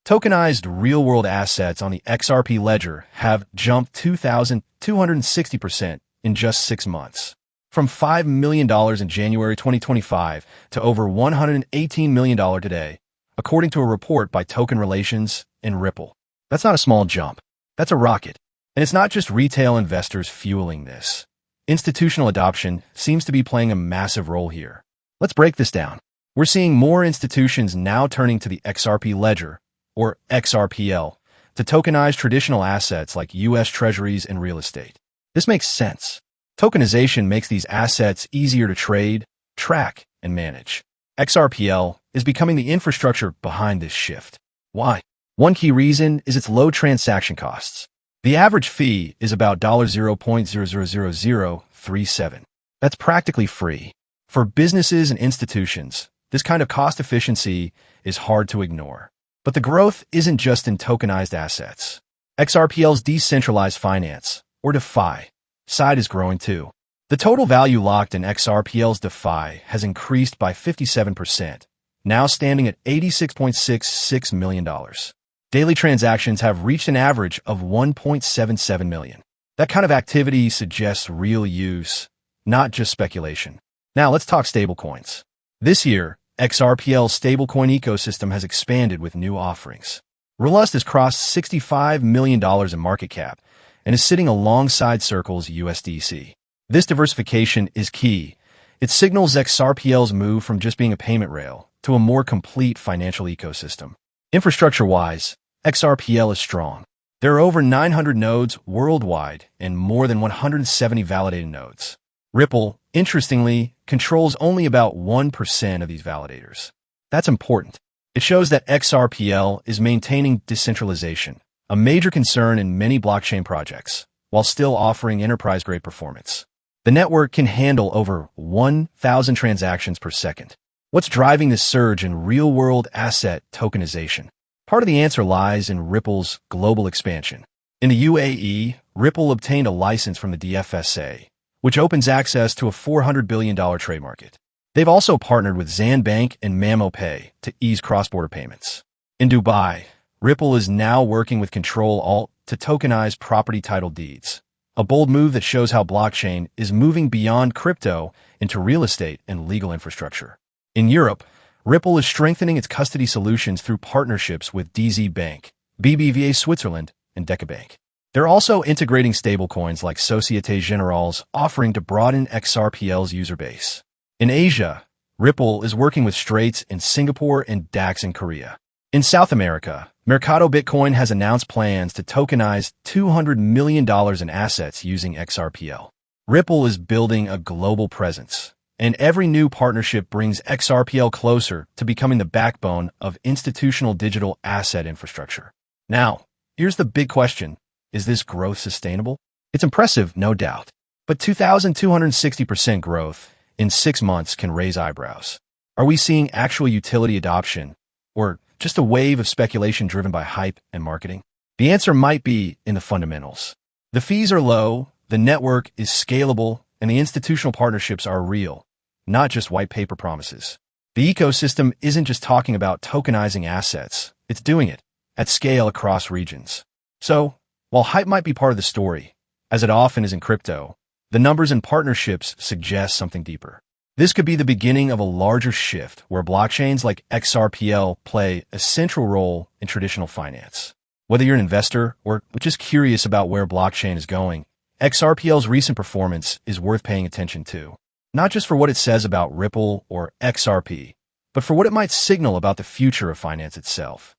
Tokenized real-world assets on the XRP Ledger have jumped 2,260% in just 6 months, from $5 million in January 2025 to over $118 million today, according to a report by Tokenization and Ripple. That's not a small jump. That's a rocket. And it's not just retail investors fueling this. Institutional adoption seems to be playing a massive role here. Let's break this down. We're seeing more institutions now turning to the XRP Ledger, or XRPL, to tokenize traditional assets like U.S. Treasuries and real estate. This makes sense. Tokenization makes these assets easier to trade, track, and manage. XRPL is becoming the infrastructure behind this shift. Why? One key reason is its low transaction costs. The average fee is about $0.00037. That's practically free. For businesses and institutions, this kind of cost efficiency is hard to ignore. But the growth isn't just in tokenized assets. XRPL's decentralized finance, or DeFi, side is growing too. The total value locked in XRPL's DeFi has increased by 57%, now standing at $86.66 million. Daily transactions have reached an average of 1.77 million. That kind of activity suggests real use, not just speculation. Now let's talk stablecoins. This year, XRPL's stablecoin ecosystem has expanded with new offerings. Relust has crossed $65 million in market cap and is sitting alongside Circle's USDC. This diversification is key. It signals XRPL's move from just being a payment rail to a more complete financial ecosystem. Infrastructure-wise, XRPL is strong. There are over 900 nodes worldwide and more than 170 validated nodes. Ripple, interestingly, controls only about 1% of these validators. That's important. It shows that XRPL is maintaining decentralization, a major concern in many blockchain projects, while still offering enterprise-grade performance. The network can handle over 1,000 transactions per second. What's driving this surge in real-world asset tokenization? Part of the answer lies in Ripple's global expansion. In the UAE, Ripple obtained a license from the DFSA, which opens access to a $400 billion trade market. They've also partnered with Zanbank and MamoPay to ease cross-border payments. In Dubai, Ripple is now working with Control Alt to tokenize property title deeds, a bold move that shows how blockchain is moving beyond crypto into real estate and legal infrastructure. In Europe, Ripple is strengthening its custody solutions through partnerships with DZ Bank, BBVA Switzerland, and DekaBank. They're also integrating stablecoins like Société Générale's offering to broaden XRPL's user base. In Asia, Ripple is working with Straits in Singapore and DAX in Korea. In South America, Mercado Bitcoin has announced plans to tokenize $200 million in assets using XRPL. Ripple is building a global presence, and every new partnership brings XRPL closer to becoming the backbone of institutional digital asset infrastructure. Now, here's the big question. Is this growth sustainable? It's impressive, no doubt. But 2,260% growth in 6 months can raise eyebrows. Are we seeing actual utility adoption, or just a wave of speculation driven by hype and marketing? The answer might be in the fundamentals. The fees are low, the network is scalable, and the institutional partnerships are real, not just white paper promises. The ecosystem isn't just talking about tokenizing assets, it's doing it at scale across regions. So, while hype might be part of the story, as it often is in crypto, the numbers and partnerships suggest something deeper. This could be the beginning of a larger shift where blockchains like XRPL play a central role in traditional finance. Whether you're an investor or just curious about where blockchain is going, XRPL's recent performance is worth paying attention to, not just for what it says about Ripple or XRP, but for what it might signal about the future of finance itself.